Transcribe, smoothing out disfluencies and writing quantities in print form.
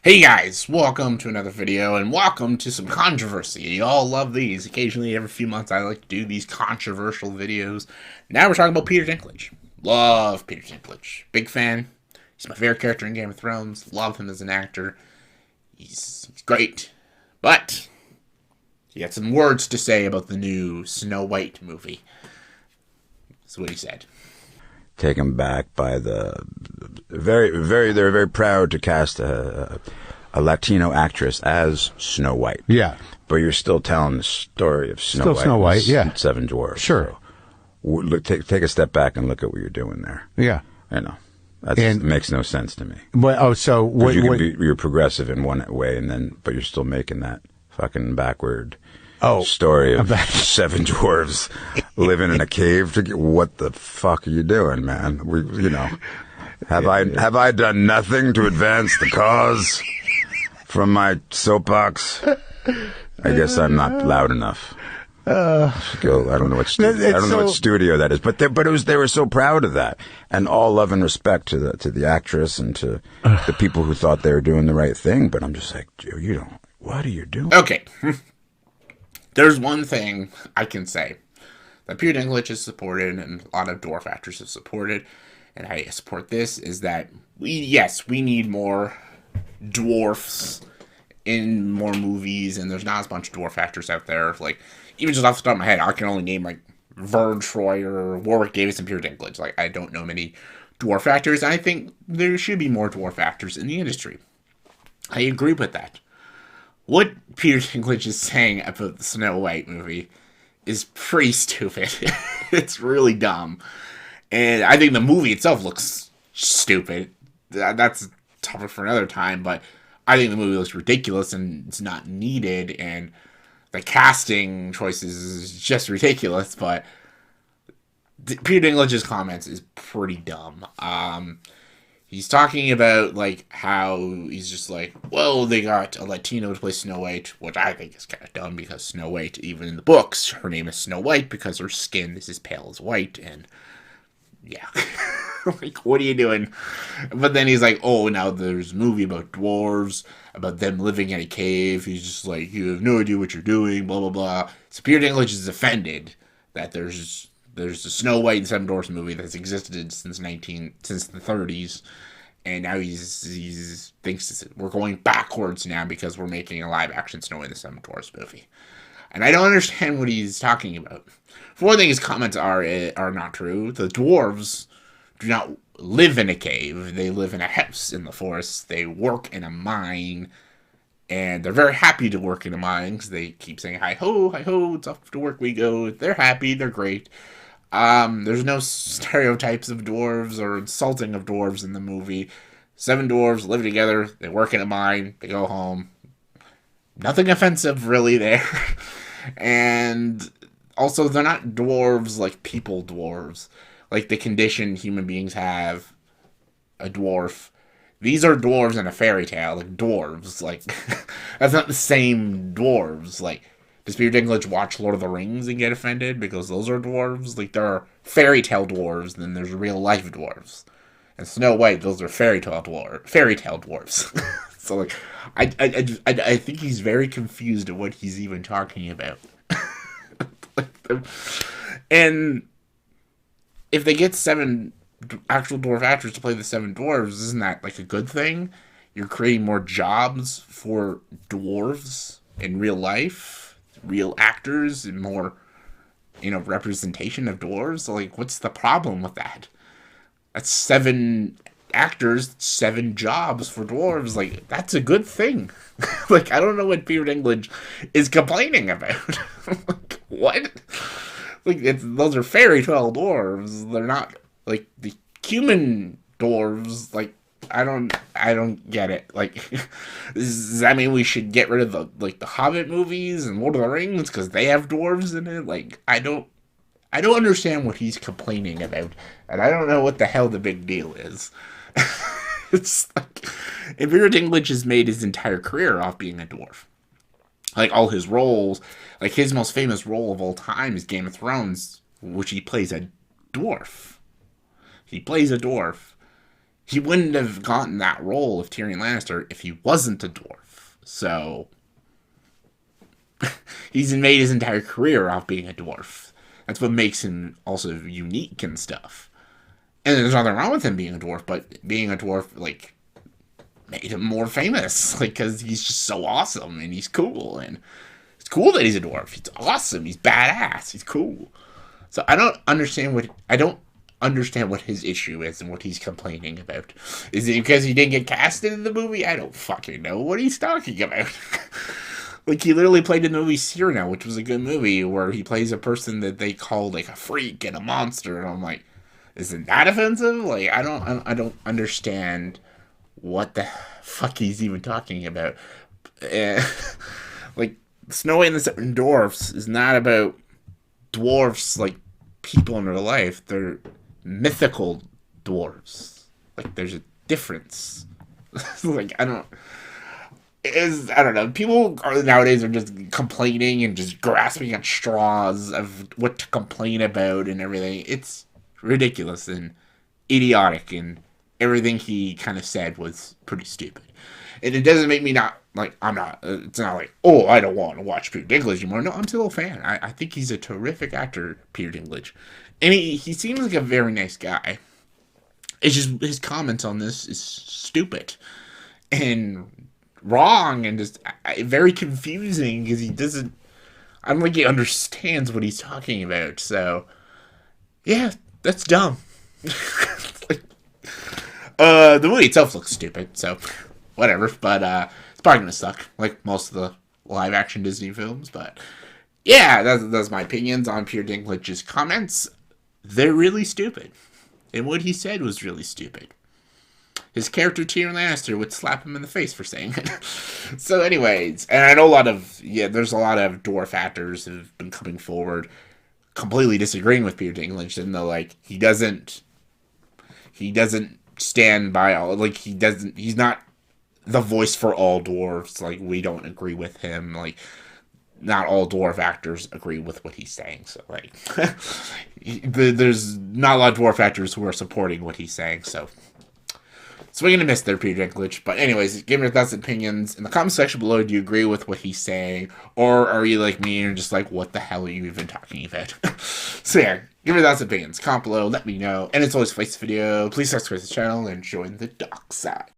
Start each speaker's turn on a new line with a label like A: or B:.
A: Hey guys, welcome to another video, and welcome to some controversy. You all love these. Occasionally, every few months, I like to do these controversial videos. Now we're talking about Peter Dinklage. Love Peter Dinklage. Big fan. He's my favorite character in Game of Thrones. Love him as an actor. He's great. But he had some words to say about the new Snow White movie. That's what he said.
B: Taken back by the they're very proud to cast a Latino actress as Snow White.
C: Yeah.
B: But you're still telling the story of
C: Still Snow White, yeah.
B: Seven Dwarfs.
C: Sure.
B: So, look, take a step back and look at what you're doing there.
C: Yeah.
B: You know, that makes no sense to me.
C: Well, so what?
B: You're progressive in one way, but you're still making that fucking backward story of seven dwarves living in a cave. What the fuck are you doing, man? Have I done nothing to advance the cause from my soapbox? I guess I'm not loud enough. I don't know what studio that is, but they were so proud of that, and all love and respect to the actress and to the people who thought they were doing the right thing. But I'm just like, what are you doing?
A: Okay. There's one thing I can say that Peter Dinklage has supported and a lot of dwarf actors have supported, and I support this, is that we need more dwarfs in more movies, and there's not as much dwarf actors out there. Like, even just off the top of my head, I can only name like Vern Troyer, Warwick Davis, and Peter Dinklage. Like, I don't know many dwarf actors, and I think there should be more dwarf actors in the industry. I agree with that. What Peter Dinklage is saying about the Snow White movie is pretty stupid. It's really dumb. And I think the movie itself looks stupid. That's a topic for another time, but I think the movie looks ridiculous and it's not needed, and the casting choices is just ridiculous, but Peter Dinklage's comments is pretty dumb. He's talking about, like, how he's just like, well, they got a Latino to play Snow White, which I think is kind of dumb, because Snow White, even in the books, her name is Snow White because her skin is as pale as white, and yeah. Like, what are you doing? But then he's like, oh, now there's a movie about dwarves, about them living in a cave. He's just like, you have no idea what you're doing, blah, blah, blah. So Peter Dinklage is offended that there's a Snow White and Seven Dwarfs movie that's existed since the 30s, and now he thinks we're going backwards now because we're making a live action Snow White and the Seven Dwarfs movie. And I don't understand what he's talking about. For one thing, his comments are not true. The dwarves do not live in a cave. They live in a house in the forest. They work in a mine, and they're very happy to work in a mine because they keep saying, hi ho, it's off to work we go. They're happy, they're great. There's no stereotypes of dwarves or insulting of dwarves in the movie. Seven dwarves live together, they work in a mine, they go home. Nothing offensive really there. And also, they're not dwarves like people dwarves, like the condition human beings have, a dwarf. These are dwarves in a fairy tale, like dwarves. Like, that's not the same dwarves. Like, does Peter Dinklage watch Lord of the Rings and get offended because those are dwarves? Like, there are fairy tale dwarves, and then there's real life dwarves. And Snow White, those are fairy tale dwarves. So, like, I think he's very confused at what he's even talking about. And if they get seven actual dwarf actors to play the seven dwarves, isn't that like a good thing? You're creating more jobs for dwarves in real life, real actors, and more, representation of dwarves. So, like, what's the problem with that? That's seven actors, seven jobs for dwarves. Like, that's a good thing. Like, I don't know what Peter Dinklage is complaining about. Like, what? Like, those are fairy tale dwarves. They're not like the human dwarves. Like, I don't get it. Like, does that mean we should get rid of the Hobbit movies and Lord of the Rings because they have dwarves in it? Like, I don't understand what he's complaining about, and I don't know what the hell the big deal is. It's like, and Peter Dinklage has made his entire career off being a dwarf. Like, all his roles, like, his most famous role of all time is Game of Thrones, which he plays a dwarf. He plays a dwarf he wouldn't have gotten that role of Tyrion Lannister if he wasn't a dwarf. So he's made his entire career off being a dwarf. That's what makes him also unique and stuff. And there's nothing wrong with him being a dwarf, but being a dwarf, like, made him more famous. Like, because he's just so awesome and he's cool. And it's cool that he's a dwarf. He's awesome. He's badass. He's cool. So I don't understand what his issue is and what he's complaining about. Is it because he didn't get casted in the movie? I don't fucking know what he's talking about. Like, he literally played in the movie Cyrano, which was a good movie, where he plays a person that they call, like, a freak and a monster. And I'm like, isn't that offensive? Like, I don't understand what the fuck he's even talking about. Like, Snow and the Seven Dwarfs is not about dwarfs like people in real life. They're mythical dwarves. Like, there's a difference. Like, I don't know. People nowadays are just complaining and just grasping at straws of what to complain about and everything. It's ridiculous and idiotic, and everything he kind of said was pretty stupid. And it doesn't make me not, like, it's not like, oh, I don't want to watch Peter Dinklage anymore. No, I'm still a fan. I think he's a terrific actor, Peter Dinklage. And he seems like a very nice guy. It's just, his comments on this is stupid and wrong and just very confusing because I don't think he understands what he's talking about. So, yeah, that's dumb. Like, the movie itself looks stupid, so whatever. But it's probably gonna suck, like most of the live action Disney films. But yeah, that's my opinions on Peter Dinklage's comments. They're really stupid, and what he said was really stupid. His character Tyrion Lannister would slap him in the face for saying it. So, anyways, and I know there's a lot of dwarf actors who've been coming forward completely disagreeing with Peter Dinklage, and though, like, he doesn't stand by all, like, he's not the voice for all dwarves. Like, we don't agree with him. Like, not all dwarf actors agree with what he's saying. So, like, there's not a lot of dwarf actors who are supporting what he's saying. So we're going to miss their Peter Dinklage. But anyways, give me your thoughts and opinions in the comment section below. Do you agree with what he's saying? Or are you like me and just like, what the hell are you even talking about? So yeah, give me your thoughts and opinions. Comment below, let me know. And as always, for this video, please subscribe to the channel and join the dark side.